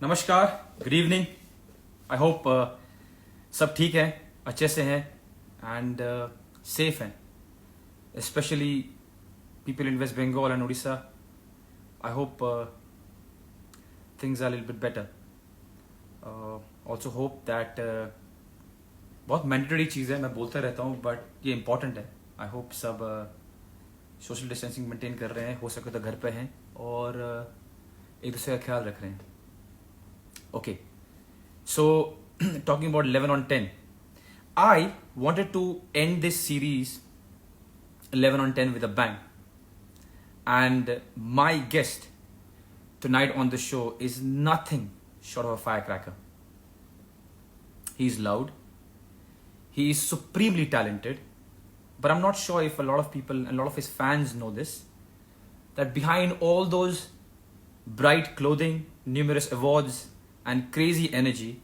नमस्कार, good evening. I hope सब ठीक है, अच्छे से हैं एंड सेफ हैं, specially people in West Bengal and Odisha. I hope things are a little bit better. Also hope that बहुत मैंडेटरी चीज़ है, मैं बोलता रहता हूँ बट ये इम्पॉर्टेंट है। आई होप सब सोशल डिस्टेंसिंग मेंटेन कर रहे हैं, हो सके तो घर पे हैं और एक दूसरे का ख्याल रख रहे हैं। Okay, so talking about 11 on 10, I wanted to end this series 11 on 10 with a bang. And my guest tonight on the show is nothing short of a firecracker. He's loud, he is supremely talented, but I'm not sure if a lot of people and a lot of his fans know this, that behind all those bright clothing, numerous awards, and crazy energy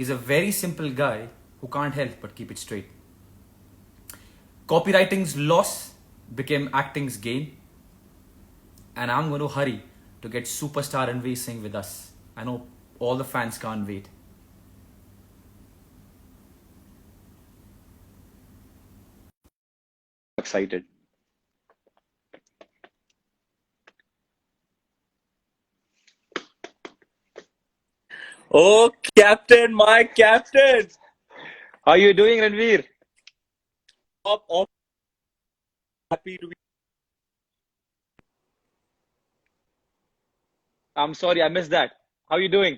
is a very simple guy who can't help but keep it straight. Copywriting's loss became acting's gain, and I'm going to hurry to get superstar Ranveer Singh with us. I know all the fans can't wait. Excited. Oh, Captain, my Captain! How are you doing, Ranveer? Up, happy to be. I'm sorry, I missed that. How are you doing?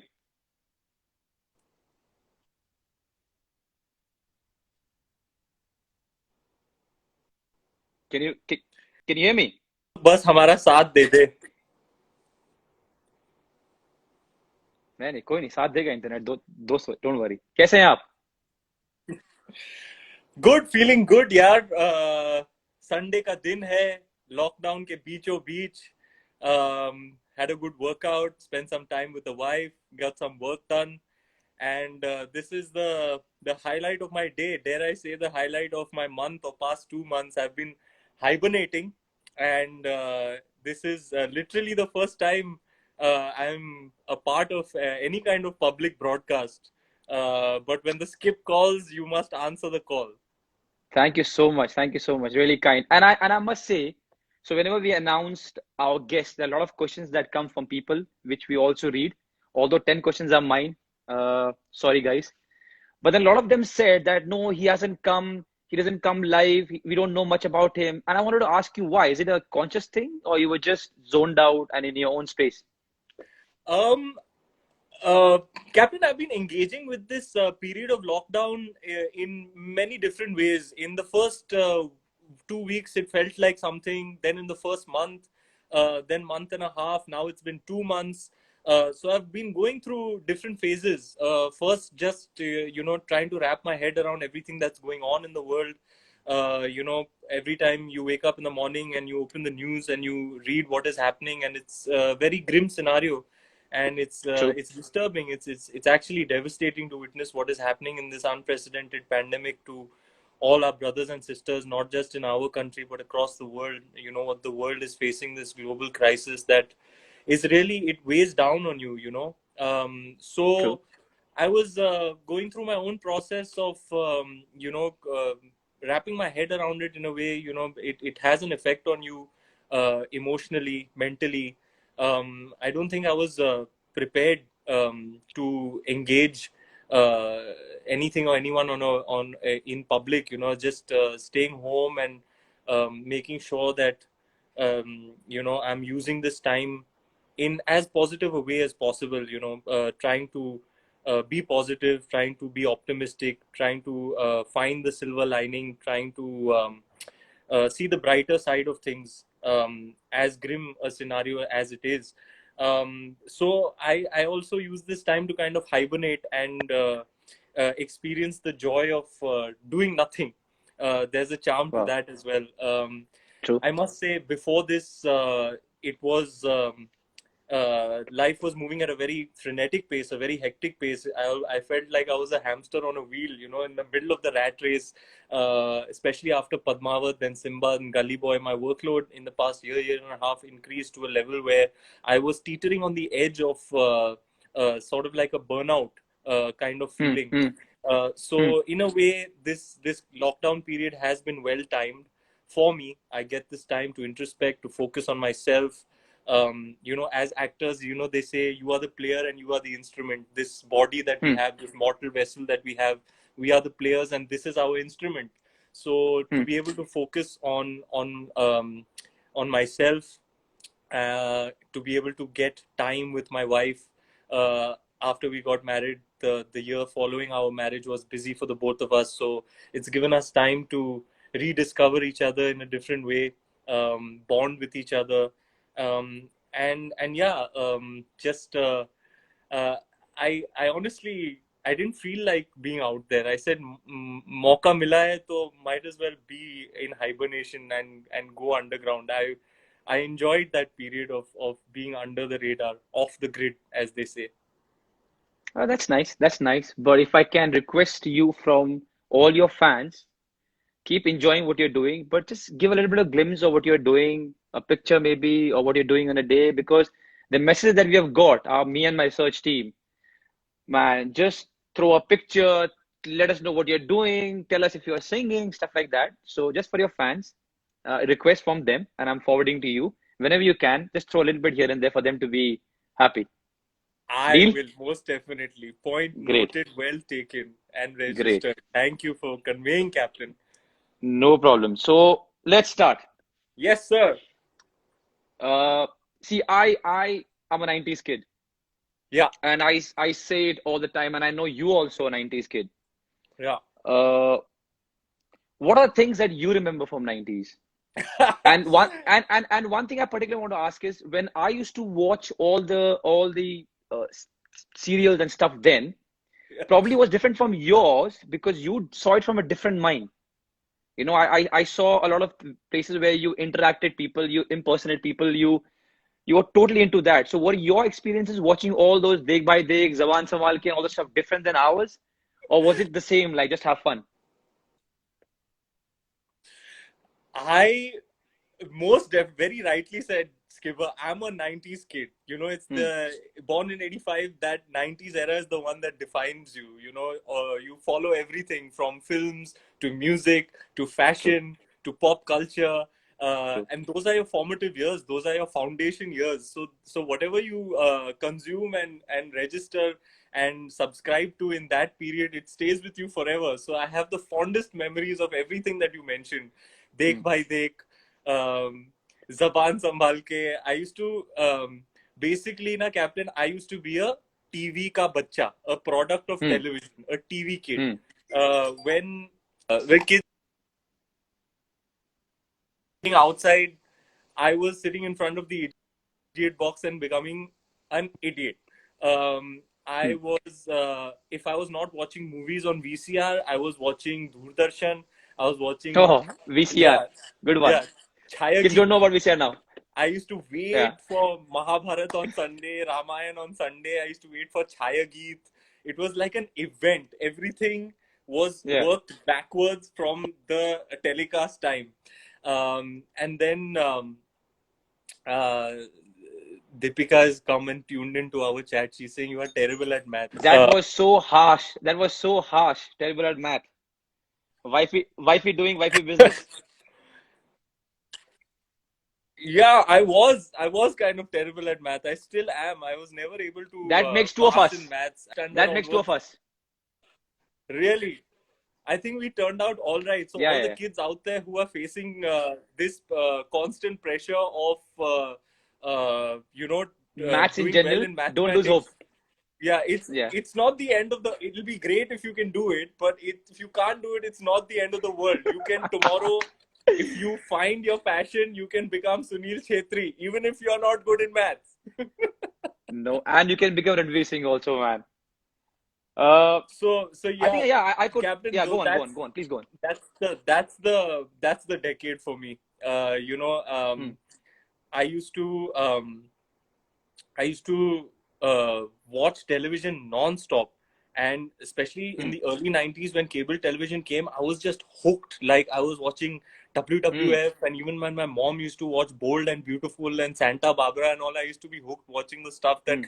Can you hear me? बस हमारा साथ दे दे. नहीं कोई नहीं, साथ देगा internet. दोस्त don't worry. कैसे हैं आप? Good, feeling good, यार. संडे का दिन है, लॉकडाउन के बीचों बीच. Had a good workout, spent some time with the wife, got some work done, and this is the highlight of my day. Dare I say the highlight of my month or past 2 months? I've been hibernating, and this is literally the first time I'm a part of any kind of public broadcast. But when the skip calls, you must answer the call. Thank you so much. Thank you so much. Really kind. And I must say, so whenever we announced our guests, there are a lot of questions that come from people, which we also read. Although 10 questions are mine. Sorry, guys. But then a lot of them said that no, he hasn't come, he doesn't come live, we don't know much about him. And I wanted to ask you why. Is it a conscious thing or you were just zoned out and in your own space? Um, uh, Captain, I've been engaging with this period of lockdown in many different ways. In the first 2 weeks, it felt like something. Then in the first month, then month and a half. Now it's been 2 months. So I've been going through different phases. First, just trying to wrap my head around everything that's going on in the world. Every time you wake up in the morning and you open the news and you read what is happening, and it's a very grim scenario, and True. it's disturbing. It's actually devastating to witness what is happening in this unprecedented pandemic to all our brothers and sisters, not just in our country but across the world. What the world is facing, this global crisis that is really, it weighs down on you. True. So I was going through my own process of wrapping my head around it in a way. It has an effect on you emotionally, mentally. I don't think I was prepared to engage uh, anything or anyone in public. Just staying home and making sure that I'm using this time in as positive a way as possible. Trying to be positive, trying to be optimistic, trying to find the silver lining, trying to see the brighter side of things, as grim a scenario as it is. So I also use this time to kind of hibernate and experience the joy of doing nothing. There's a charm to Wow. that as well. True. I must say, before this, it was life was moving at a very frenetic pace, a very hectic pace. I felt like I was a hamster on a wheel, in the middle of the rat race, especially after Padmavat, then Simba and Gully Boy. My workload in the past year and a half increased to a level where I was teetering on the edge of sort of like a burnout kind of Hmm. feeling. Hmm. So in a way, this lockdown period has been well timed for me. I get this time to introspect, to focus on myself. As actors, they say you are the player and you are the instrument. This body that we Hmm. have, this mortal vessel that we have, we are the players and this is our instrument. So to Hmm. be able to focus on myself, to be able to get time with my wife. After we got married, the year following our marriage was busy for the both of us, so it's given us time to rediscover each other in a different way, bond with each other, and yeah, just uh, I honestly, I didn't feel like being out there. I said, "Mauka mila hai, to might as well be in hibernation and go underground." I enjoyed that period of being under the radar, off the grid, as they say. Oh, that's nice. That's nice. But if I can request you from all your fans, keep enjoying what you're doing, but just give a little bit of glimpse of what you're doing, a picture maybe, or what you're doing on a day, because the message that we have got, me and my search team, man, just throw a picture, let us know what you're doing, tell us if you're singing, stuff like that. So just for your fans, request from them, and I'm forwarding to you. Whenever you can, just throw a little bit here and there for them to be happy. I Deal? will most definitely. Point Great, noted, well taken and great. registered. Thank you for conveying, Captain. No problem. So let's start. Yes, sir. Uh, See, I am a 90s kid, Yeah, and I say it all the time, and I know you also a 90s kid. yeah. Uh, what are things that you remember from 90s? And one thing I particularly want to ask is when I used to watch all the serials and stuff then, probably was different from yours because you saw it from a different mind. You know, I saw a lot of places where you interacted people, you impersonate people, you were totally into that. So were your experiences watching all those Deg by Deg, Zawan Samal Ke and all the stuff different than ours? Or was it the same, like just have fun? I very rightly said, Skipper. I'm a 90s kid. It's Hmm. the born in 85. That 90s era is the one that defines you. You follow everything from films to music to True, fashion to pop culture. true. And those are your formative years. Those are your foundation years. So whatever you consume and register and subscribe to in that period, it stays with you forever. So I have the fondest memories of everything that you mentioned. Hmm. Dekh bhai dekh, um, Zaban Sambhal ke. I used to, basically, na Captain, I used to be a TV ka bacha, a product of Hmm. television, a TV kid. Hmm. When kids were outside, I was sitting in front of the idiot box and becoming an idiot. Hmm. I was, if I was not watching movies on VCR, I was watching Doordarshan. I was watching, Oh, VCR. yeah, Good one. yeah, Chaya. Kids don't know about VCR now. I used to Yeah. wait for Mahabharat on Sunday, Ramayan on Sunday. I used to wait for Chaya Geet. It was like an event. Everything was Yeah. worked backwards from the telecast time. And then uh, Deepika has come and tuned into our chat. She's saying you are terrible at maths. That was so harsh. That was so harsh. Terrible at math. Wifey doing wifey business. Yeah, I was kind of terrible at math. I still am. I was never able to That makes two of pass in us. maths. Standard That makes two of onwards, us. really. I think we turned out all right. So Yeah, all the yeah. kids out there who are facing this constant pressure of Maths in doing well general, in don't lose hope. mathematics, yeah, Yeah. it's not the end of the. It'll be great if you can do it, but if you can't do it, it's not the end of the world. You can tomorrow, if you find your passion, you can become Sunil Chhetri, even if you're not good in maths. No, and you can become Ranveer Singh also, man. Uh, So I yeah, think yeah, I could. Captain. Yeah, Though go on, go on, go on. Please go on. that's the decade for me. Hmm. I used to um, I used to watch television non-stop. And especially in the early 90s when cable television came, I was just hooked. Like I was watching WWF, and even when my mom used to watch Bold and Beautiful and Santa Barbara and all, I used to be hooked watching the stuff that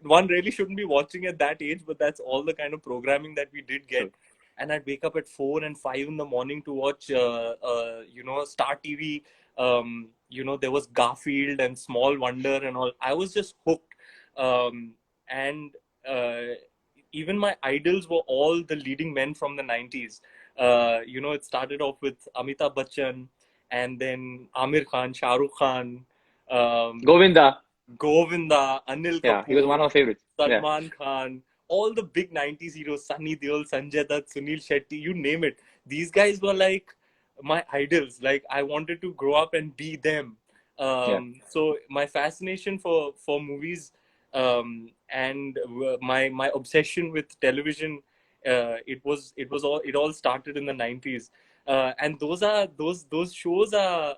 one really shouldn't be watching at that age, but that's all the kind of programming that we did get. And I'd wake up at 4 and 5 in the morning to watch, Star TV. There was Garfield and Small Wonder and all. I was just hooked. And even my idols were all the leading men from the 90s. It started off with Amitabh Bachchan, and then Amir Khan, Shah Rukh Khan, Govinda, Anil Kapoor, he was one of my favorites. Salman Khan, all the big 90s heroes, Sunny Deol, Sanjay Dutt, Sunil Shetty, you name it. These guys were like my idols. Like I wanted to grow up and be them. So my fascination for movies, and my obsession with television, it all started in the 90s. And those shows are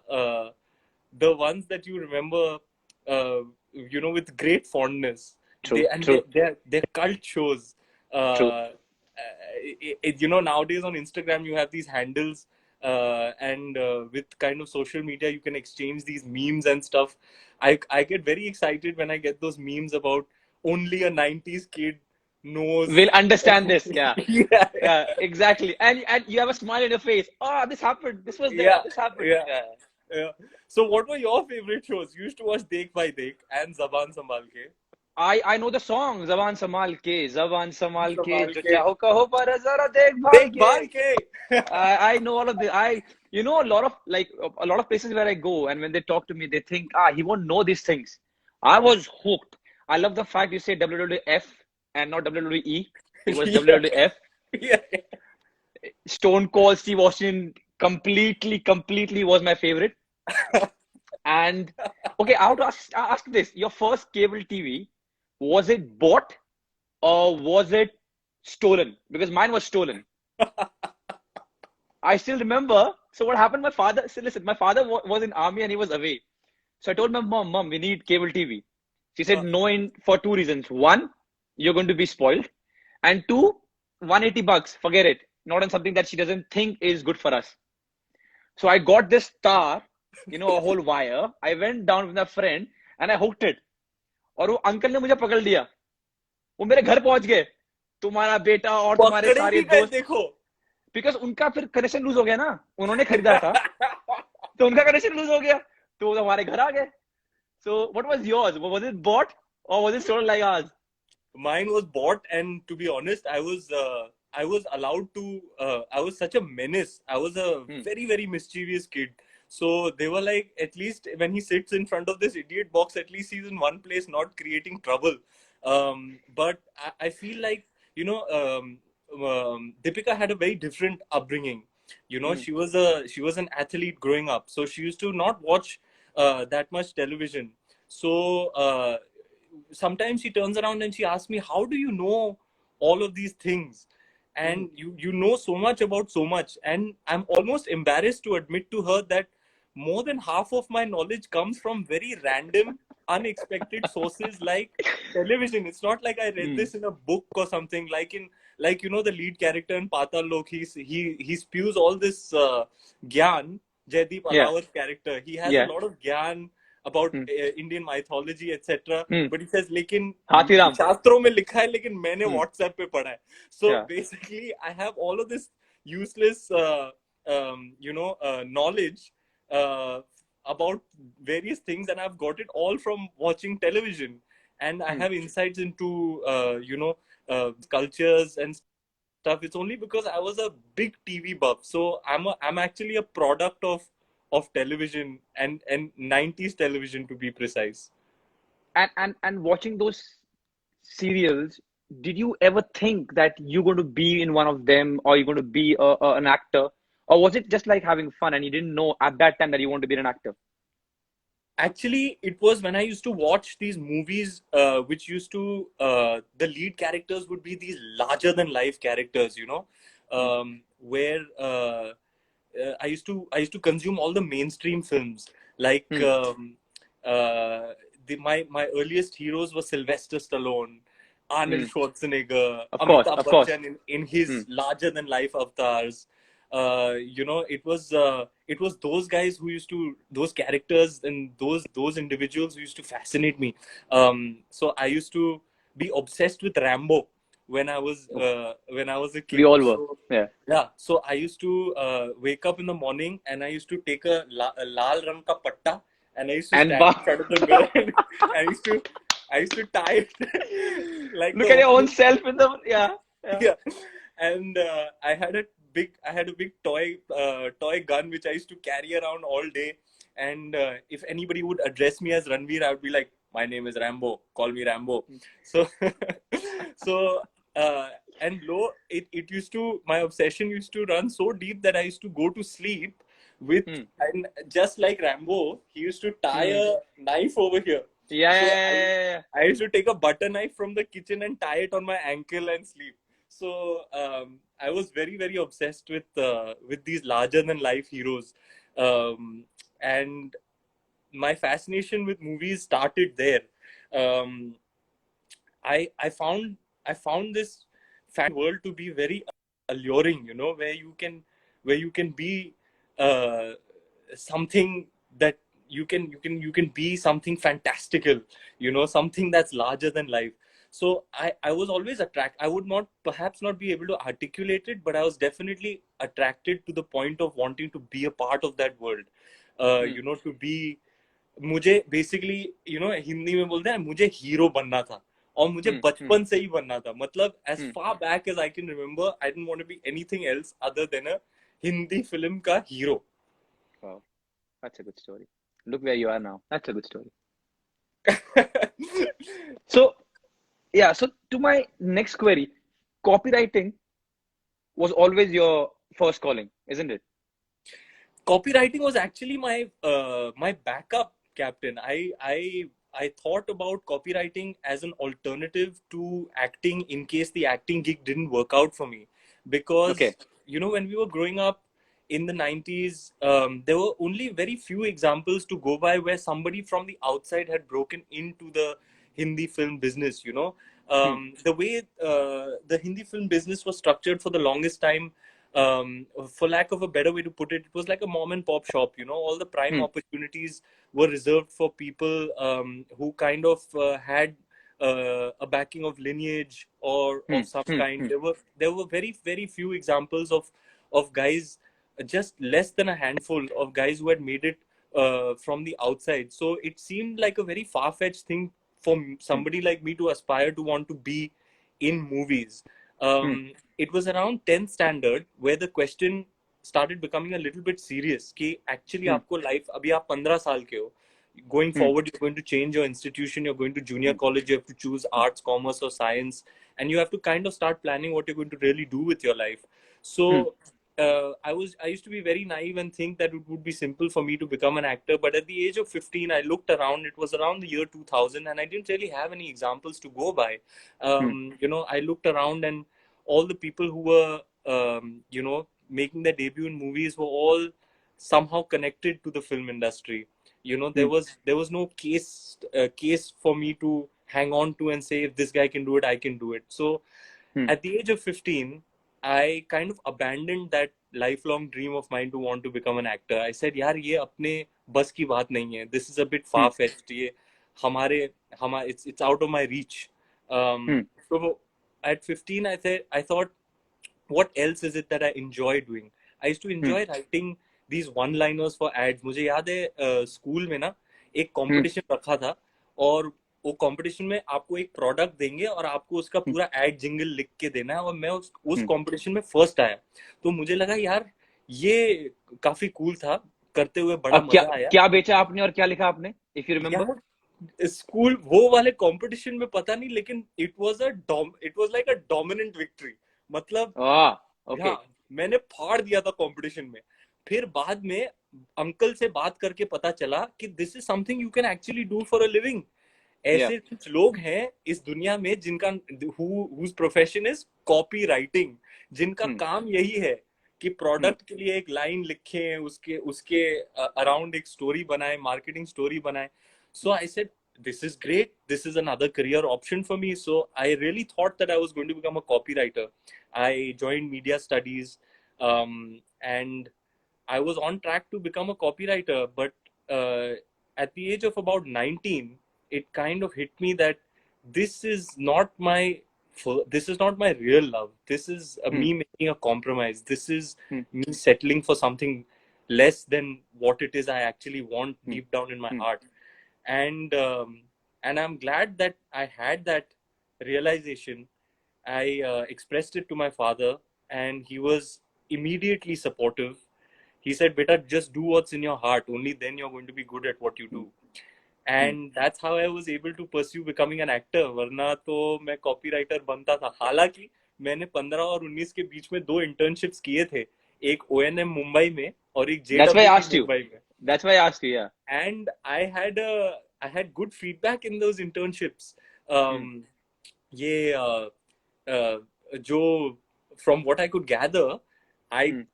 the ones that you remember, with great fondness. They're cult shows. Nowadays on Instagram you have these handles, and with kind of social media you can exchange these memes and stuff. I get very excited when I get those memes about only a 90s kid knows. Will understand this. Yeah. Exactly. And you have a smile on your face. Oh, this happened. This was there. This happened. Yeah. So what were your favorite shows? You used to watch Dekh Bhai Dekh and Zaban Sambhal Ke. I know the song Zaban Samal Ke, jo chaho kaho par zara dekh ke. I know all of the a lot of places where I go, and when they talk to me they think he won't know these things. I was hooked. I love the fact you say WWF and not WWE. It was WWF. Yeah. Stone Cold Steve Austin completely was my favorite. And okay, I have to ask this: your first cable TV, was it bought or was it stolen? Because mine was stolen. I still remember. So what happened? My father was in army and he was away. So I told my mom, we need cable TV. She said no, for two reasons. One, you're going to be spoiled, and two, $180. Forget it. Not on something that she doesn't think is good for us. So I got this star, a whole wire. I went down with a friend and I hooked it. और वो uncle ने मुझे पकड़ लिया, वो मेरे घर पहुंच गए, तुम्हारा बेटा और तुम्हारे सारे दोस्त देखो, बिकॉज उनका फिर कनेक्शन लूज हो गया ना, उन्होंने खरीदा था तो उनका कनेक्शन लूज हो गया, तो हमारे घर आ गए. So what was yours? Was it bought or was it stolen like ours? Mine was bought, and to be honest, I was allowed to. I was such a menace. I was a very, very mischievous kid. So they were like, at least when he sits in front of this idiot box, at least he's in one place, not creating trouble. But I feel like, Deepika had a very different upbringing. She was an athlete growing up, so she used to not watch that much television. So sometimes she turns around and she asks me, how do you know all of these things? And you know so much about so much. And I'm almost embarrassed to admit to her that more than half of my knowledge comes from very random, unexpected sources like television. It's not like I read this in a book or something. Like the lead character in Patal Lok, he spews all this gyan. Jaideep Alawar's character, he has a lot of gyan about Indian mythology, etc. But he says, "Lekin शास्त्रों में लिखा है, लेकिन मैंने WhatsApp पे पढ़ा है." So basically, I have all of this useless, knowledge about various things, and I've got it all from watching television. And I have insights into cultures and stuff. It's only because I was a big TV buff. So I'm actually a product of television and 90s television, to be precise. And watching those serials, did you ever think that you're going to be in one of them, or you're going to be an actor, or was it just like having fun and you didn't know at that time that you want to be an actor? Actually, it was when I used to watch these movies, which used to the lead characters would be these larger than life characters, where I used to consume all the mainstream films. Like my earliest heroes were Sylvester Stallone, Arnold Hmm. Schwarzenegger, Of course, Amitabh of course. Bachchan in his Hmm. larger than life avatars. You know, it was those guys who used to, those characters and those individuals who used to fascinate me. So I used to be obsessed with Rambo when I was a We kid. all were. So Yeah. yeah, so I used to wake up in the morning and I used to take a lal rang ka patta and I used to And stand in front of the mirror and I used to tie it like the look at your own opening. self in the yeah. Yeah. Yeah, and I had a big toy gun which I used to carry around all day. And if anybody would address me as Ranveer, I would be like, "My name is Rambo. Call me Rambo." So, so uh, and it used to, my obsession used to run so deep that I used to go to sleep with, Hmm. and just like Rambo, he used to tie Hmm. a knife over here. Yeah, yeah, So yeah, yeah, yeah. I used to take a butter knife from the kitchen and tie it on my ankle and sleep. So I was very very obsessed with these larger than life heroes, and my fascination with movies started there. Um, I found this world to be very alluring. You know, where you can be uh, something that you can be something fantastical. You know, something that's larger than life. So I was always attracted. I would not perhaps not be able to articulate it, but I was definitely attracted to the point of wanting to be a part of that world. Hmm. You know, to be, मुझे basically you know Hindi में बोलते हैं मुझे hero बनना था और मुझे Hmm. Hmm. बचपन से ही बनना था मतलब as Hmm. Far back as I can remember I didn't want to be anything else other than a Hindi film का hero. Wow, that's a good story. Look where you are now. That's a good story. So yeah, so to my next query, copywriting was always your first calling, isn't it? Copywriting was actually my backup, captain. I thought about copywriting as an alternative to acting in case the acting gig didn't work out for me, Okay. because you know when we were growing up in the 90s, there were only very few examples to go by where somebody from the outside had broken into the Hindi film business. You know, Hmm. the way the Hindi film business was structured for the longest time, for lack of a better way to put it, it was like a mom and pop shop. You know, all the prime Hmm. opportunities were reserved for people who kind of had a backing of lineage or Hmm. of some Hmm. kind. Hmm. There were very few examples of guys, just less than a handful of guys who had made it from the outside. So it seemed like a very far fetched thing for Hmm. somebody like me to aspire to want to be in movies. Hmm. It was around 10th standard where the question started becoming a little bit serious कि actually Hmm. आपको life, अभी आप 15 साल के हो, going Hmm. forward you're going to change your institution, you're going to junior Hmm. college, you have to choose Hmm. arts, commerce or science, and you have to kind of start planning what you're going to really do with your life. Hmm. So I used to be very naive and think that it would be simple for me to become an actor. But at the age of 15, I looked around. It was around the year 2000, and I didn't really have any examples to go by. Hmm. You know, I looked around, and all the people who were, you know, making their debut in movies were all somehow connected to the film industry. You know, Hmm. there was no case for me to hang on to and say if this guy can do it, I can do it. So Hmm. at the age of 15, I kind of abandoned that lifelong dream of mine to want to become an actor. I said, यार ये अपने बस की बात नहीं है. This is a bit Hmm. far fetched. ये हमारे it's out of my reach. Hmm. So at 15, I thought, what else is it that I enjoy doing? I used to Hmm. enjoy writing these one-liners for ads. मुझे याद है school में ना एक Hmm. Competition रखा था, और वो कंपटीशन में आपको एक प्रोडक्ट देंगे और आपको उसका Hmm. पूरा एड जिंगल लिख के देना है, और मैं उस Hmm. कंपटीशन में फर्स्ट आया. तो मुझे लगा यार ये काफी कूल था, करते हुए बड़ा क्या मजा आया. क्या बेचा आपने और क्या लिखा आपने, इफ यू रिमेम्बर? यार स्कूल वो वाले कंपटीशन में पता नहीं, लेकिन it was like a dominant victory. मतलब Ah, हाँ, okay. मैंने फाड़ दिया था कंपटीशन में. फिर बाद में अंकल से बात करके पता चला कि this is something you can actually do for a living. Yeah. ऐसे कुछ लोग हैं इस दुनिया में जिनका whose profession is copy writing, जिनका Hmm. काम यही है कि Hmm. प्रोडक्ट के लिए एक लाइन लिखे, उसके उसके अराउंड एक स्टोरी बनाए, मार्केटिंग स्टोरी बनाए. So I said this is great. This is another career option for me. So I really thought that I was going to become a copywriter. I joined media studies, and I was on track to become a copywriter. But at the age of about 19, it kind of hit me that this is not my this is not my real love. This is me making a compromise. This is me settling for something less than what it is I actually want deep down in my heart. And I'm glad that I had that realization. I expressed it to my father, and he was immediately supportive. He said, "Beta, just do what's in your heart. Only then you're going to be good at what you do." And that's how I was able to pursue becoming an actor. वरना तो मैं copywriter बनता था. हालांकि मैंने 15 और 19 के बीच में 2 internships किए थे. एक ONM मुंबई में और एक That's why I JWT asked you. Mumbai में. That's why I asked you, yeah. And I had good feedback in those internships. ये जो from what I could gather, I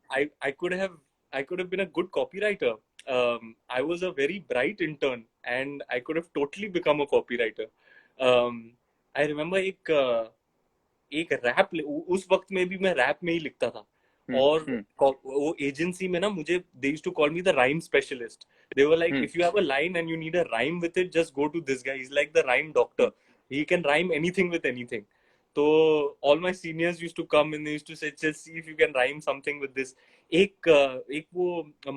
could have been a good copywriter. I was a very bright intern, and I could have totally become a copywriter. I remember एक rap उस वक्त में भी मैं rap में ही लिखता था. और वो एजेंसी में ना मुझे they used to call me the rhyme specialist. They were like, if you have a line and you need a rhyme with it, just go to this guy. He's like the rhyme doctor. He can rhyme anything with anything. So all my seniors used to come and they used to say, just see if you can rhyme something with this. एक वो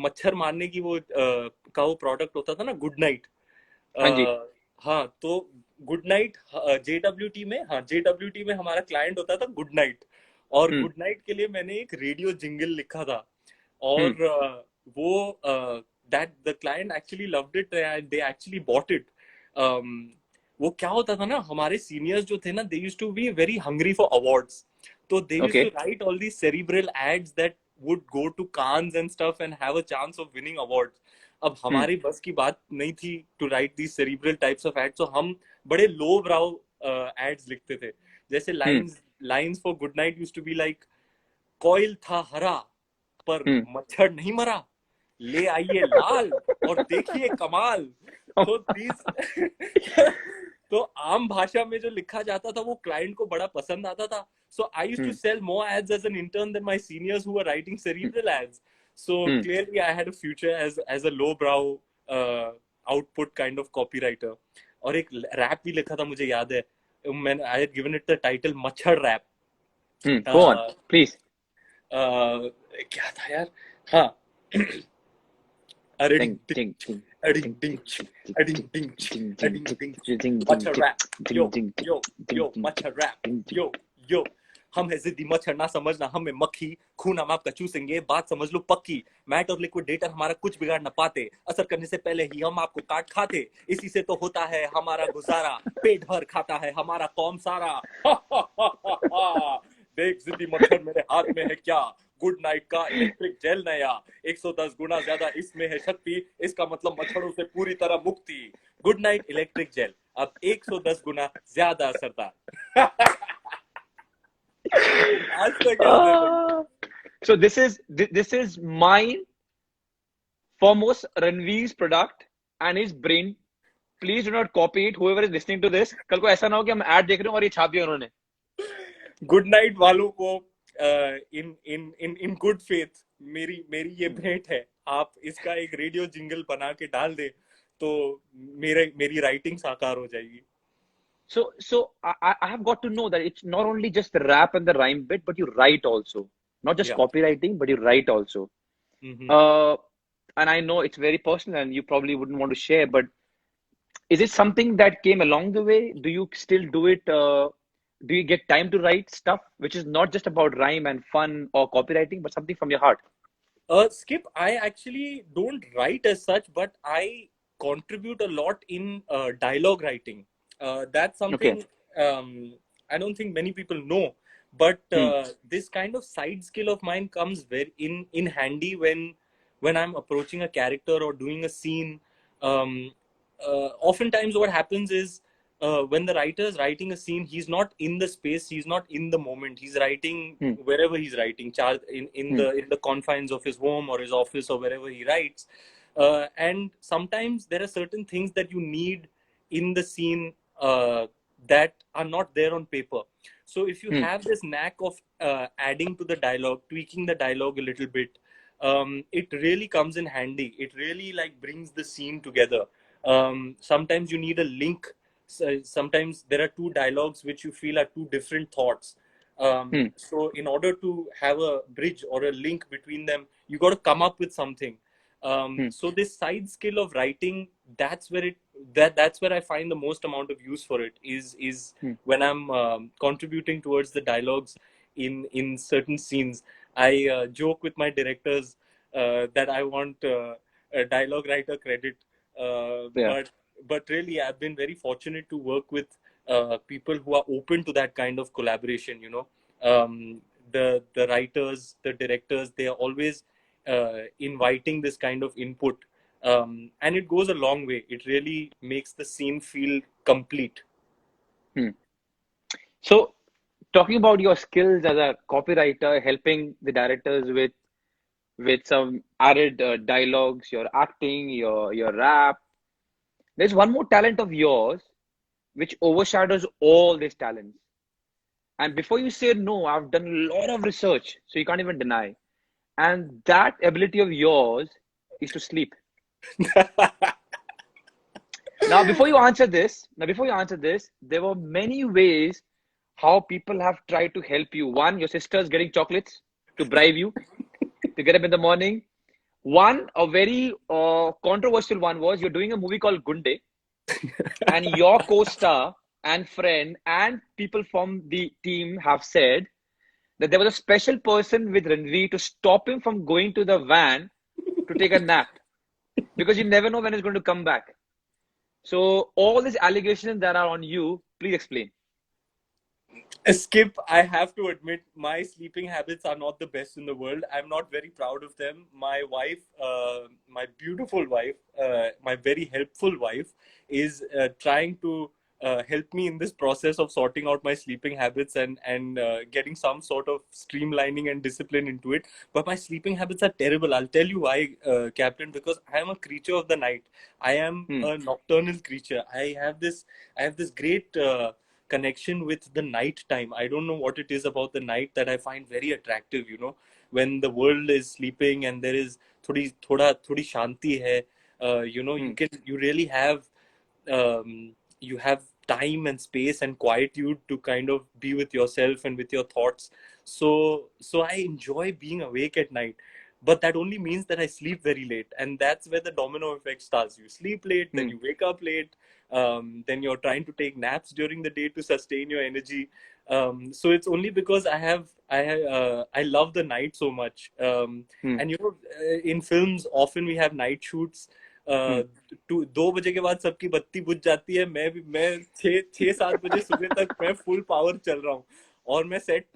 मच्छर मारने की वो का वो product होता था ना, गुड नाइट. हाँ, तो गुड नाइट JWT में हमारा क्लाइंट होता था गुड नाइट. और गुड नाइट के लिए मैंने एक रेडियो जिंगल लिखा था. और वो that the client actually loved it and they actually bought it. वो क्या होता था ना, हमारे सीनियर्स जो थे ना, they used to be very hungry for awards. So they used to write all these cerebral ads that would go to Cannes and stuff and have a chance of winning awards. अब हमारी बस की बात नहीं थी to write these cerebral types of ads, so हम बड़े low brow ads लिखते थे. जैसे lines for good night used to be like, कोयल था हरा पर मच्छर नहीं मरा, ले आइए लाल और देखिए कमाल. तो तो आम भाषा में जो लिखा जाता था वो क्लाइंट को बड़ा पसंद आता था. So I used to sell more ads as an intern than my seniors who were writing cerebral ads. So clearly I had a future as a lowbrow output kind of copywriter. और एक rap भी लिखा था, मुझे याद है. I had given it the title मच्छर rap. Go on, please. क्या था यार? हाँ. मच्छर रैप. यो मच्छर रैप. यो हम है जिद्दी मच्छर, ना समझना हमें मक्खी, खून हम आपका चूसेंगे, बात समझ लो पक्की. मैट और लिक्विड डेटर हमारा कुछ बिगाड़ ना पाते, असर करने से पहले ही हम आपको काट खाते. इसी से तो होता है हमारा गुजारा, पेट भर खाता है हमारा कौम सारा. देख जिद्दी मच्छर मेरे हाथ में है क्या, गुड नाइट का इलेक्ट्रिक जेल नया, 110 गुना ज्यादा इसमें है शक्ति, इसका मतलब मच्छरों से पूरी तरह मुक्ति. गुड नाइट इलेक्ट्रिक जेल, अब 110 गुना ज्यादा असरदार. So this is mine, foremost Ranveer's product and his brain. Please do not copy it. Whoever is listening to this, कल को ऐसा ना हो कि हम ad देख रहे हो और ये छाप दिया उन्होंने. गुड नाइट वालों को इन गुड फेथ मेरी ये भेंट है. आप इसका एक रेडियो जिंगल बना के डाल दे तो मेरी राइटिंग साकार हो जाएगी. So I have got to know that it's not only just the rap and the rhyme bit, but you write also. Not just copywriting, but you write also. And I know it's very personal and you probably wouldn't want to share, but is it something that came along the way? Do you still do it? Do you get time to write stuff which is not just about rhyme and fun or copywriting, but something from your heart? Skip, I actually don't write as such, but I contribute a lot in dialogue writing. That's something I don't think many people know, but this kind of side skill of mine comes very in handy when I'm approaching a character or doing a scene. Oftentimes what happens is when the writer is writing a scene, he's not in the space, he's not in the moment, he's writing wherever he's writing, in the confines of his home or his office or wherever he writes. And sometimes there are certain things that you need in the scene that are not there on paper. So if you Hmm. have this knack of adding to the dialogue, tweaking the dialogue a little bit, it really comes in handy. It really like brings the scene together. Sometimes you need a link. Sometimes there are two dialogues which you feel are two different thoughts. Hmm. So in order to have a bridge or a link between them, you got to come up with something. Hmm. So this side skill of writing, that's where that's where I find the most amount of use for it is Hmm. when I'm contributing towards the dialogues in certain scenes. I joke with my directors that I want a dialogue writer credit, Yeah. but really I've been very fortunate to work with people who are open to that kind of collaboration. The writers, the directors, they are always inviting this kind of input, and it goes a long way. It really makes the scene feel complete. Hmm. So, talking about your skills as a copywriter, helping the directors with some added dialogues, your acting, your rap. There's one more talent of yours which overshadows all these talents. And before you say no, I've done a lot of research, so you can't even deny. And that ability of yours is to sleep. Now, before you answer this, there were many ways how people have tried to help you. One, your sister's getting chocolates to bribe you to get up in the morning. One, a very controversial one was you're doing a movie called Gunde, and your co-star and friend and people from the team have said that there was a special person with Ranveer to stop him from going to the van to take a nap because you never know when he's going to come back. So all these allegations that are on you, please explain. Skip, I have to admit, my sleeping habits are not the best in the world. I'm not very proud of them. My wife, my beautiful wife, my very helpful wife, is trying to help me in this process of sorting out my sleeping habits and getting some sort of streamlining and discipline into it. But my sleeping habits are terrible. I'll tell you why, Captain. Because I am a creature of the night. I am Hmm. a nocturnal creature. I have this great. Connection with the night time. I don't know what it is about the night that I find very attractive, when the world is sleeping and there is थोड़ी shanti hai. Hmm. You really have you have time and space and quietude to kind of be with yourself and with your thoughts. So I enjoy being awake at night, but that only means that I sleep very late, and that's where the domino effect starts. You sleep late, then Hmm. you wake up late, then you're trying to take naps during the day to sustain your energy. So it's only because I love the night so much. Hmm. And in films often we have night shoots. Hmm. 2 बजे के बाद सबकी बत्ती बुझ जाती है. मैं 6-7 बजे सुबह तक मैं फुल पावर चल रहा हूँ, और मैं सेट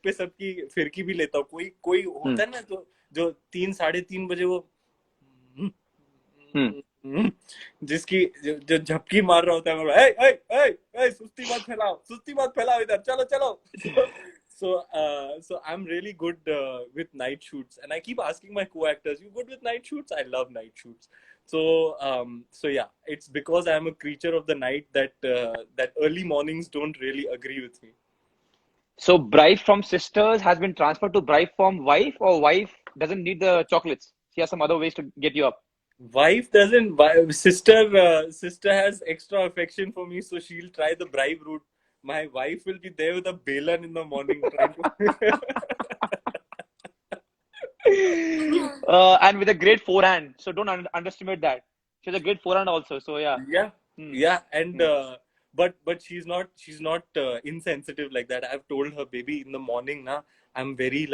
पे सबकी फिरकी भी लेता हूँ. कोई कोई Hmm. होता है ना, जो 3-3:30 बजे वो Hmm. जो झपकी मार रहा होता है. मैं, ए, ए, ए, ए, सुस्ती मत फैलाओ इधर, चलो चलो. So I'm really good with night shoots, and I keep asking my co-actors, "You good with night shoots?" I love night shoots. So yeah, it's because I'm a creature of the night that early mornings don't really agree with me. So bribe from sisters has been transferred to bribe from wife, or wife doesn't need the chocolates. She has some other ways to get you up. Wife doesn't. Sister has extra affection for me, so she'll try the bribe route. My wife will be there with a balan in the morning trying to. And with a great forehand. So don't underestimate that. She has a great forehand also. So yeah. Yeah, Hmm. yeah, and Hmm. but she's not insensitive like that. I've told her, baby, in the morning, na, I'm very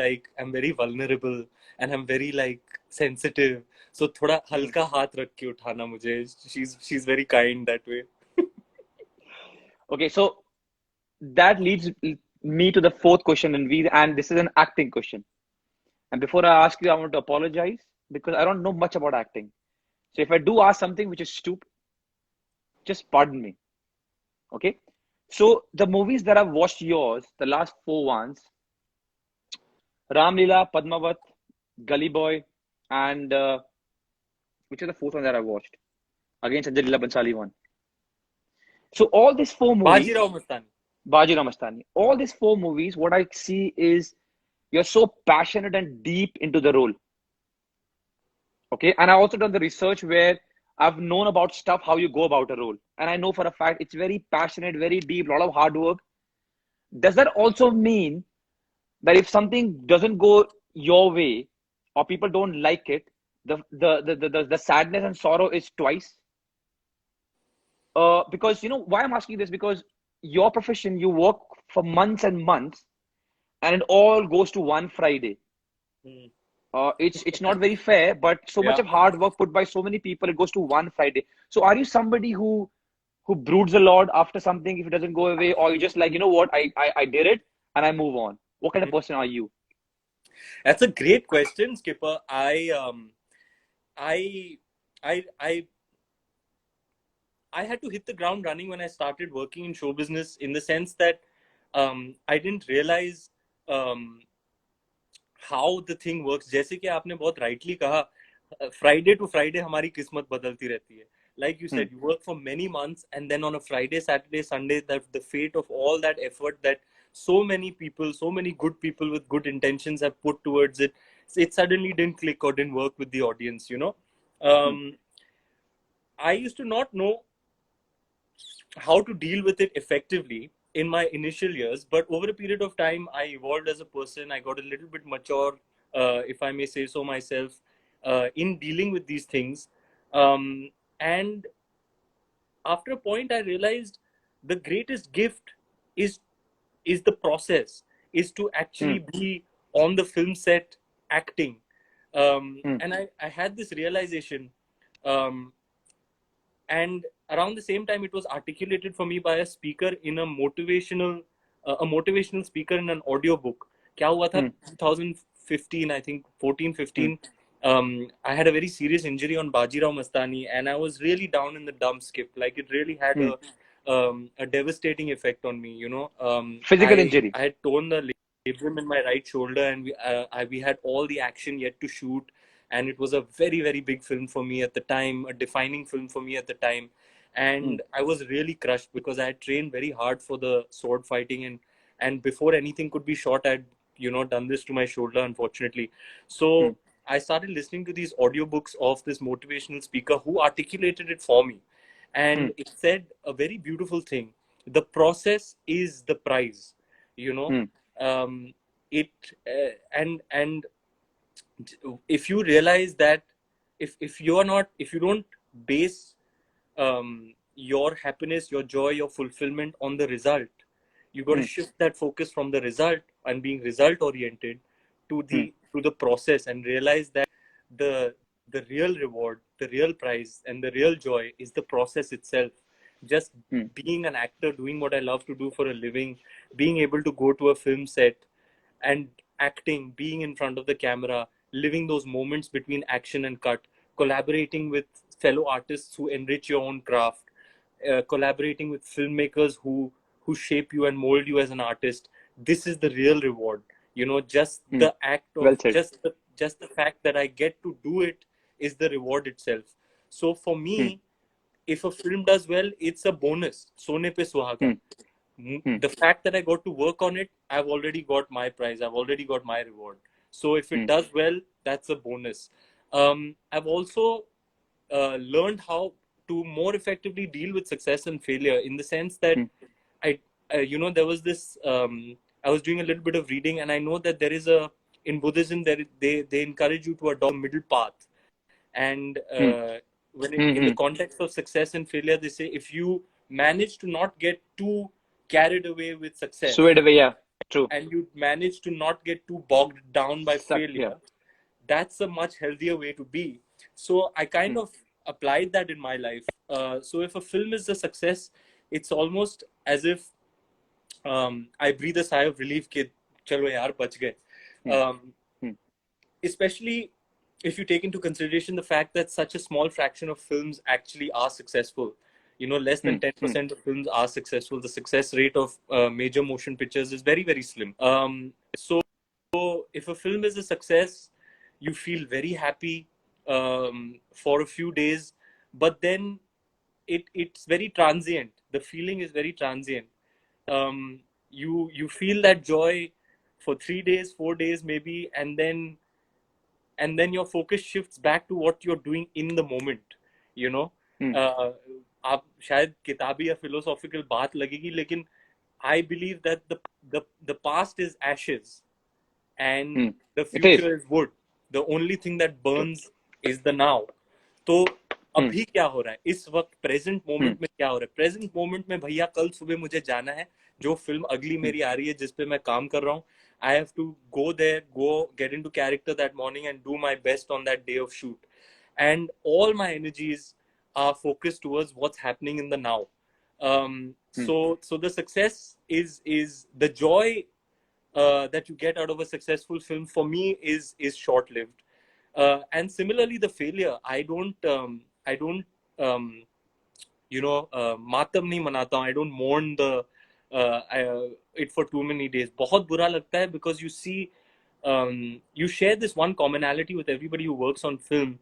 vulnerable, and I'm very like sensitive. So थोड़ा Hmm. हल्का हाथ रख के उठाना मुझे. She's very kind that way. Okay, so that leads me to the fourth question, and this is an acting question. And before I ask you, I want to apologize because I don't know much about acting. So if I do ask something which is stupid, just pardon me. Okay. So the movies that I've watched yours, the last four ones, Ram Leela, Padmavat, Gully Boy, and which is the fourth one that I watched? against Sanjay Leela Bhansali won. So all these four movies, Bajirao Mastani. Bajirao Mastani, all these four movies, what I see is you're so passionate and deep into the role. Okay, and I also done the research where I've known about stuff how you go about a role, and I know for a fact it's very passionate, very deep, a lot of hard work. Does that also mean that if something doesn't go your way or people don't like it, the sadness and sorrow is twice? Because you know why I'm asking this, because your profession, you work for months and months, and it all goes to one Friday. Hmm. It's not very fair, but so much Yeah. of hard work put by so many people, it goes to one Friday. So are you somebody who broods a lot after something if it doesn't go away, or you just like, you know what, I did it and I move on? What kind of person are you? That's a great question, Skipper. I I had to hit the ground running when I started working in show business, in the sense that I didn't realize um, how the thing works. जैसे कि आपने बहुत rightly कहा, Friday to Friday हमारी किस्मत बदलती रहती है. Like you Hmm, said, you work for many months, and then on a Friday, Saturday, Sunday, that the fate of all that effort that so many people, so many good people with good intentions have put towards it, it suddenly didn't click or didn't work with the audience, you know. hmm, I used to not know how to deal with it effectively in my initial years, but over a period of time I evolved as a person. I got a little bit mature, if I may say so myself, in dealing with these things. And after a point I realized the greatest gift is is the process, is to hmm, actually be on the film set acting. hmm, And I had this realization, um, and around the same time it was articulated for me by a speaker in a motivational speaker in an audio book. क्या हुआ था, hmm, 2015, I think 14 hmm, 15, I had a very serious injury on Bajirao Mastani, and I was really down in the dumps, Skip. Like, it really had hmm. a devastating effect on me, you know. Physical injury. I had torn the labrum in my right shoulder, and we had all the action yet to shoot, and it was a very, very big film for me at the time, a defining film for me at the time. Hmm, And I was really crushed because I had trained very hard for the sword fighting, and before anything could be shot, I'd, you know, done this to my shoulder, unfortunately. hmm, So I started listening to these audiobooks of this motivational speaker who articulated it for me, hmm, and it said a very beautiful thing: the process is the prize, you know. hmm, It and if you realize that, if you are not, if you don't base your happiness, your joy, your fulfillment on the result, you got to hmm, shift that focus from the result and being result oriented hmm, to the process, and realize that the the real reward, the real prize, and the real joy is the process itself. Just hmm, being an actor, doing what I love to do for a living, being able to go to a film set and acting, being in front of the camera, living those moments between action and cut, collaborating with fellow artists who enrich your own craft, collaborating with filmmakers who shape you and mold you as an artist. This is the real reward. You know, just hmm. the act of Well said. just the fact that I get to do it is the reward itself. So for Hmm, me, if a film does well, it's a bonus. Sone pe suhaga. hmm, hmm, The fact that I got to work on it, I've already got my prize. I've already got my reward. So if it hmm, does well, that's a bonus. I've also learned how to more effectively deal with success and failure, in the sense that hmm, I, you know, there was this. I was doing a little bit of reading, and I know that there is a, in Buddhism, that they encourage you to adopt a middle path. And hmm, when hmm, in the hmm. context of success and failure, they say if you manage to not get too carried away with success, Swayed away, yeah. True. and you manage to not get too bogged down by Suck, yeah. failure, that's a much healthier way to be. So I kind Hmm, of applied that in my life. So if a film is a success, it's almost as if I breathe a sigh of relief कि चलो यार बच गए. hmm, Um, hmm, especially if you take into consideration the fact that such a small fraction of films actually are successful. You know, less hmm, than hmm, 10% of films are successful. The success rate of major motion pictures is very, very slim. So if a film is a success, you feel very happy for a few days, but then it's very transient. The feeling is very transient. You feel that joy for 3 days, 4 days maybe, and then your focus shifts back to what you're doing in the moment. You know, आप शायद किताबी या philosophical बात लगेगी, लेकिन I believe that the past is ashes and the It is. future is wood. The only thing that burns is the now. तो अभी क्या हो रहा है इस वक्त, प्रेजेंट मोमेंट में क्या हो रहा है? प्रेजेंट मोमेंट में भैया कल सुबह मुझे जाना है, जो फिल्म अगली मेरी आ रही है जिस पे मैं काम कर रहा हूँ, I have to go there, get into character that morning and do my best on that day of shoot. And all my energies are focused towards what's happening in the now. So the success is the joy that you get out of a successful film for me is short lived. And similarly, the failure, I don't मातम नहीं मनाता हूँ. I don't mourn it for too many days. बहुत बुरा लगता है because you see, you share this one commonality with everybody who works on film,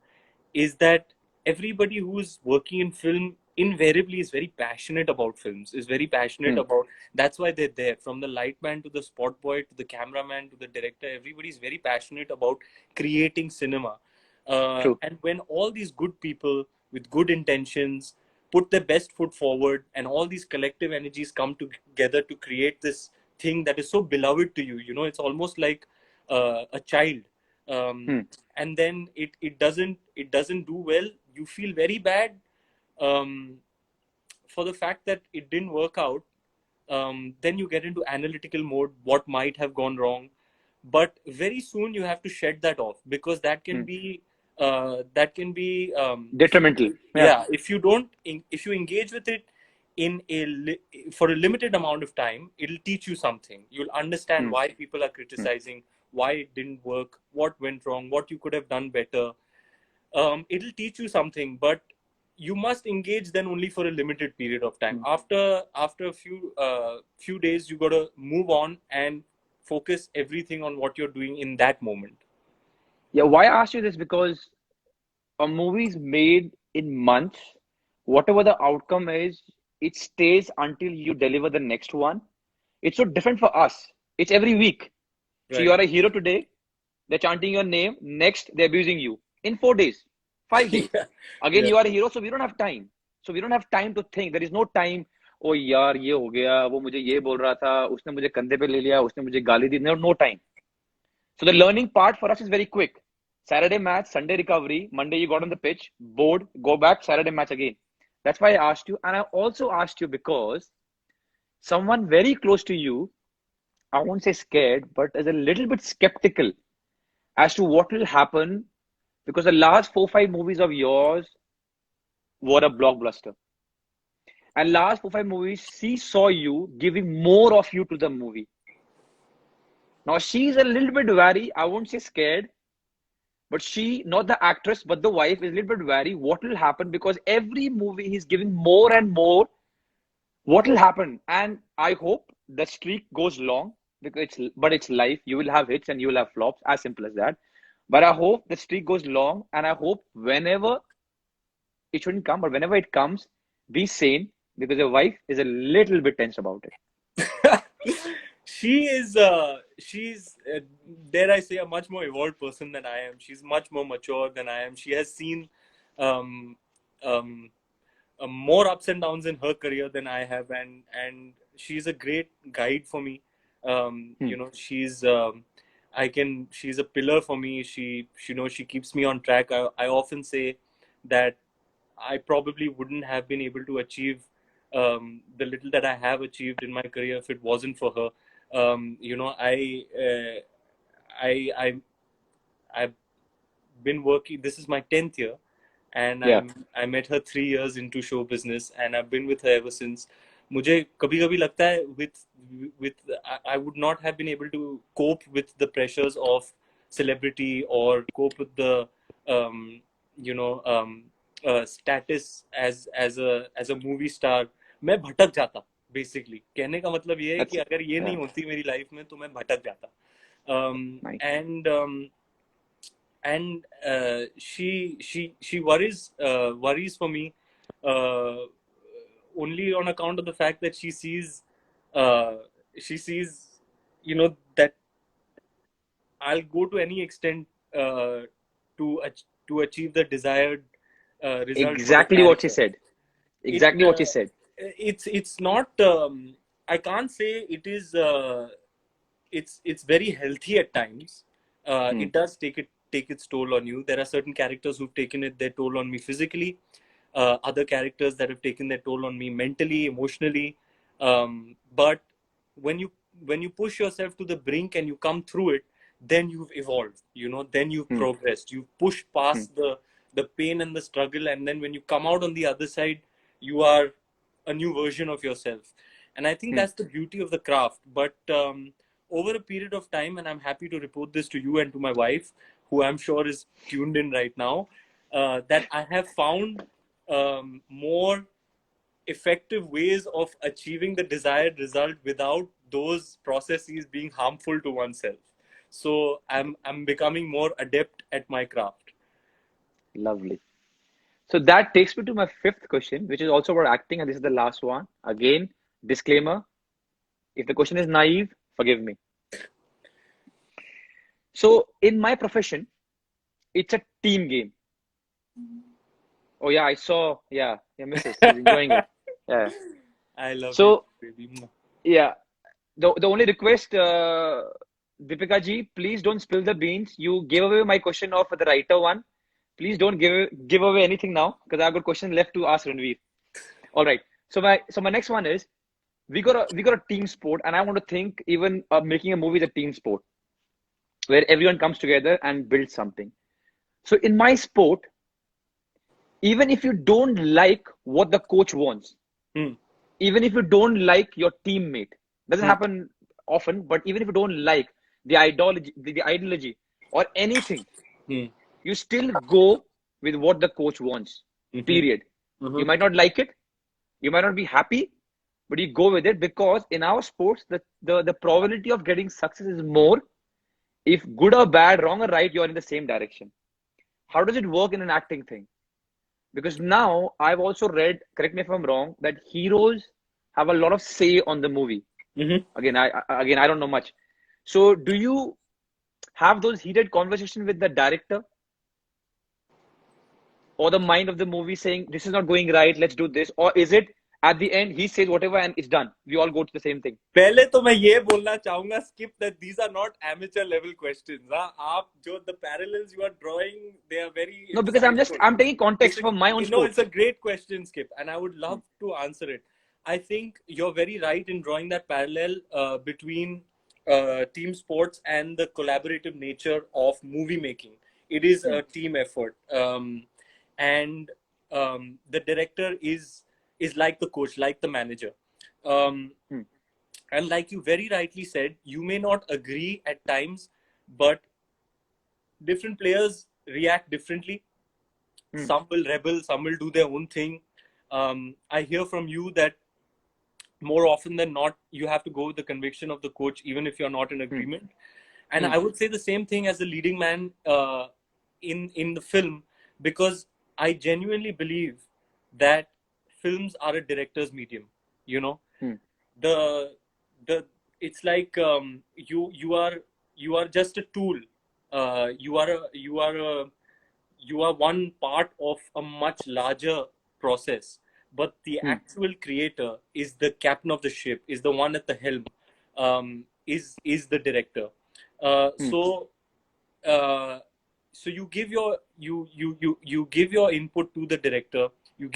is that everybody who's working in film invariably is very passionate about films, is very passionate about, that's why they're there. From the lightman to the spot boy to the cameraman to the director, everybody is very passionate about creating cinema. And when all these good people with good intentions put their best foot forward and all these collective energies come together to create this thing that is so beloved to you, you know, it's almost like a child. And then it doesn't do well, you feel very bad for the fact that it didn't work out. Then you get into analytical mode, what might have gone wrong, but very soon you have to shed that off, because that can be detrimental. If you engage with it for a limited amount of time, it'll teach you something. You'll understand why people are criticizing, why it didn't work, what went wrong, what you could have done better. It'll teach you something, but you must engage then only for a limited period of time. After a few days, you got to move on and focus everything on what you're doing in that moment. Why I asked you this, because a movie is made in months. Whatever the outcome is, it stays until you deliver the next one. It's so different for us. It's every week. So you are a hero today, they're chanting your name. Next, they're abusing you. In 4 days, 5 days. Again, you are a hero, so we don't have time. So we don't have time to think. There is no time. Oh यार ये हो गया, वो मुझे ये बोल रहा था, उसने मुझे कंधे पे ले लिया, उसने मुझे गाली दी. No time. So the learning part for us is very quick. Saturday match, Sunday recovery, Monday you got on the pitch, bored, go back, Saturday match again. That's why I asked you. And I also asked you because someone very close to you, I won't say scared, but is a little bit skeptical as to what will happen, because the last 4-5 movies of yours were a blockbuster. And last 4-5 movies, she saw you giving more of you to the movie. Now she's a little bit wary, I won't say scared, but she, not the actress, but the wife, is a little bit wary what will happen, because every movie he's giving more and more. What will happen? And I hope the streak goes long, because it's life. You will have hits and you will have flops, as simple as that. But I hope the streak goes long, and I hope whenever it shouldn't come, but whenever it comes, be sane, because your wife is a little bit tense about it. She's dare I say, a much more evolved person than I am. She's much more mature than I am. She has seen more ups and downs in her career than I have, and she's a great guide for me. You know, she's a pillar for me. She keeps me on track. I often say that I probably wouldn't have been able to achieve the little that I have achieved in my career if it wasn't for her. You know, I've been working. This is my 10th year, and I met her 3 years into show business, and I've been with her ever since. मुझे कभी-कभी लगता है with I would not have been able to cope with the pressures of celebrity or cope with the status as a movie star. मैं भटक जाता. Basically, कहने का मतलब ये है कि अगर ये नहीं होती मेरी लाइफ में तो मैं भटक जाता. And she worries for me only on account of the fact that uh, she sees, that I'll go to any extent to achieve the desired result for the Exactly what she character. said. It Exactly what she said. it's not. I can't say it is. It's very healthy at times. Hmm. It does take its toll on you. There are certain characters who've taken their toll on me physically. Other characters that have taken their toll on me mentally, emotionally. But when you when you push yourself to the brink and you come through it, then you've evolved. Then you've Hmm. progressed. You've pushed Hmm. past the pain and the struggle, and then when you come out on the other side, you are a new version of yourself. And I think Hmm. that's the beauty of the craft. But over a period of time, and I'm happy to report this to you and to my wife, who I'm sure is tuned in right now, that I have found more effective ways of achieving the desired result without those processes being harmful to oneself. So I'm becoming more adept at my craft. Lovely. So that takes me to my fifth question, which is also about acting, and this is the last one. Again, disclaimer: if the question is naive, forgive me. So in my profession, it's a team game. Oh yeah, I saw. Yeah, yeah, Mrs. She's enjoying it. Yeah. I love you, So baby. yeah, the only request, Deepika ji, please don't spill the beans. You gave away my question of the writer one. Please don't give away anything now because I've got questions left to ask Ranveer. All right. So my next one is we got a team sport, and I want to think even making a movie is a team sport where everyone comes together and builds something. So in my sport, even if you don't like what the coach wants, Hmm. even if you don't like your teammate, doesn't Hmm. happen often, but even if you don't like the ideology or anything, Hmm. you still go with what the coach wants. Mhm. Period. You Mhm. might not like it, you might not be happy, but you go with it because in our sports, the probability of getting success is more if good or bad, wrong or right, you're in the same direction. How does it work in an acting thing? Because now I've also read, correct me if I'm wrong, that heroes have a lot of say on the movie. Mhm. Again, I don't know much. So do you have those heated conversations with the director or the mind of the movie saying this is not going right, let's do this? Or is it at the end he says whatever and it's done? We all go to the same thing. पहले तो मैं ये बोलना चाहूंगा skip that these are not amateur level questions. हाँ, आप जो the parallels you are drawing, they are very No, because insightful. I'm taking context It's from my own it's sport. a great question, Skip, and I would love to answer it. I think you're very right in drawing that parallel between team sports and the collaborative nature of movie making. It is Hmm. a team effort, and the director is like the coach, like the manager. Um, Hmm. and like you very rightly said, you may not agree at times, but different players react differently. Hmm. Some will rebel, some will do their own thing. I hear from you that more often than not, you have to go with the conviction of the coach, even if you're not in Hmm. agreement. And Hmm. I would say the same thing as the leading man in the film, because I genuinely believe that films are a director's medium. You know, Hmm. the the it's like you are just a tool. You are one part of a much larger process, but the Hmm. actual creator is the captain of the ship, is the one at the helm, is the director. uh, Hmm. so uh, so you give your input to the director, you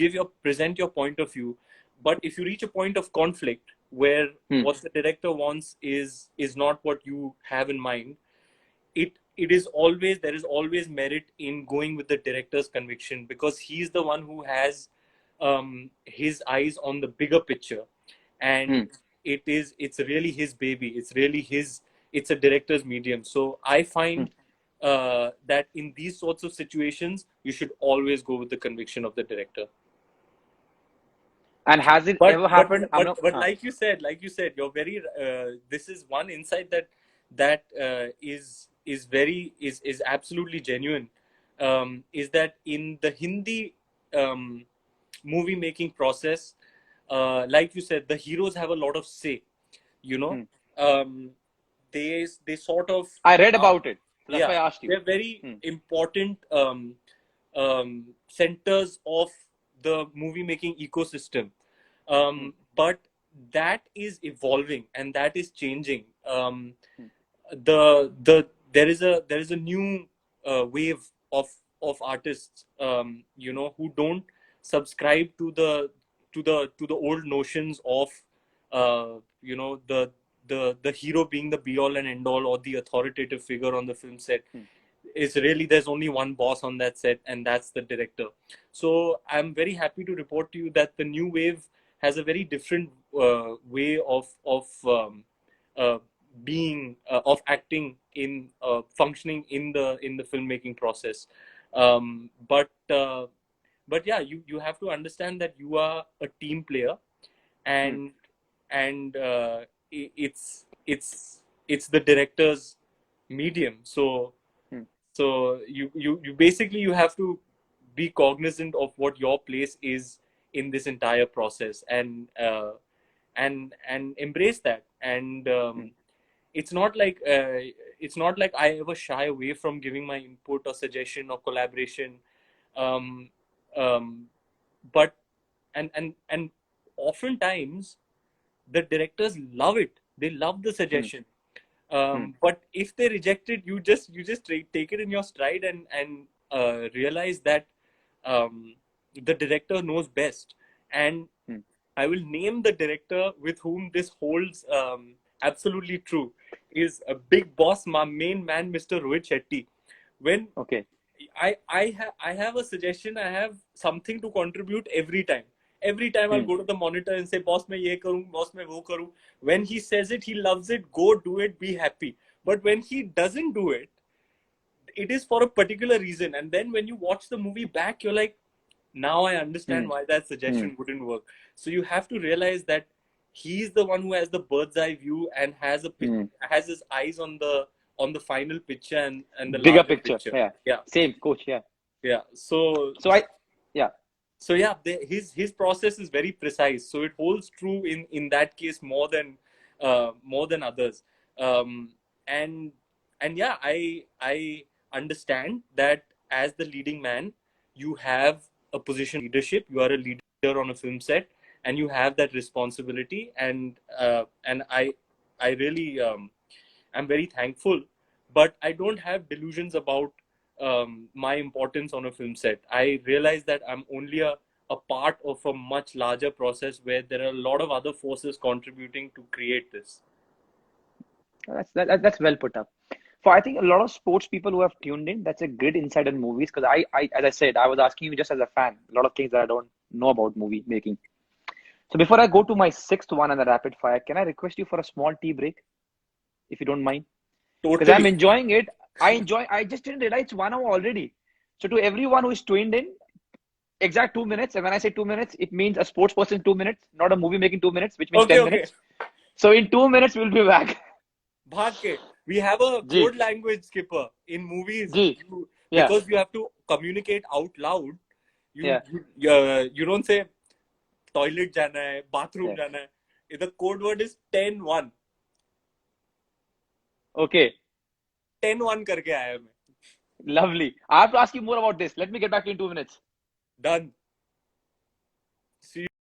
present your point of view, but if you reach a point of conflict where Hmm. what the director wants is not what you have in mind, it is always there is always merit in going with the director's conviction, because he's the one who has his eyes on the bigger picture, Hmm. and it's really his baby, it's a director's medium. So I Hmm. find that in these sorts of situations you should always go with the conviction of the director. And has it but ever but happened? I'm but not. but like you said, you're very this is one insight that is very is absolutely genuine. Is that in the Hindi movie making process, like you said, the heroes have a lot of say. You know, Hmm. um, they sort of I read are, about it. So that's why yeah, I asked you. they're very Hmm. important centers of the movie making ecosystem. Hmm. But that is evolving and that is changing. Hmm. There is a new wave of artists, who don't subscribe to the old notions of the hero being the be all and end all or the authoritative figure on the film set. Hmm. Is really there's only one boss on that set, and that's the director. So I'm very happy to report to you that the new wave has a very different way uh, of acting in functioning in the filmmaking process. But yeah, you have to understand that you are a team player, Hmm. and it's the director's medium. Hmm. So you basically you have to be cognizant of what your place is in this entire process, and embrace that. And Hmm. it's not like I ever shy away from giving my input or suggestion or collaboration. um, um, but and oftentimes the directors love it. They love the Hmm. suggestion. Hmm. But if they reject it, you just take it in your stride and realize that the director knows best. And Hmm. I will name the director with whom this holds absolutely true is a big boss, my main man, Mr. Rohit Shetty. When Okay. I have a suggestion, I have something to contribute every time. Every time I'll Hmm. go to the monitor and say, "Boss, मैं ये करूँ, boss, मैं वो करूँ." When he says it, he loves it. Go do it. Be happy. But when he doesn't do it, it is for a particular reason. And then when you watch the movie back, you're like, now I Hmm. understand why that Hmm. suggestion wouldn't work. So you have to realize that he's the one who has the bird's eye view and Hmm. has his eyes on the final picture and the Bigger larger picture. picture. Yeah. Yeah, Same, coach. Yeah. yeah. So So yeah. so yeah, his process is very precise. So it holds true in that case more than others. Um, and and yeah, I understand that as the leading man, you have a position of leadership. You are a leader on a film set, and you have that responsibility. And I really I'm very thankful, but I don't have delusions about my importance on a film set. I realize that I'm only a part of a much larger process where there are a lot of other forces contributing to create this. That's well put up. For I think a lot of sports people who have tuned in, that's a good insight on movies. Because I, as I said, I was asking you just as a fan, a lot of things that I don't know about movie making. So before I go to my sixth one and the rapid fire, can I request you for a small tea break, if you don't mind? Because I'm Totally. enjoying it. I just didn't realize it's 1 hour already. So to everyone who is tuned in, exact 2 minutes. And when I say 2 minutes, it means a sports person 2 minutes, not a movie making 2 minutes, which means Okay, 10 okay. minutes. So in 2 minutes, we'll be back. Bhag we have a G, code language skipper in movies. G. Yeah, Because you have to communicate out loud. yeah, You don't say toilet jana hai, bathroom yeah. jana hai. The code word is 10-1. Okay, 10-1 करके आया मैं. lovely. I have to ask you more about this. Let me get back to you in 2 minutes. Done.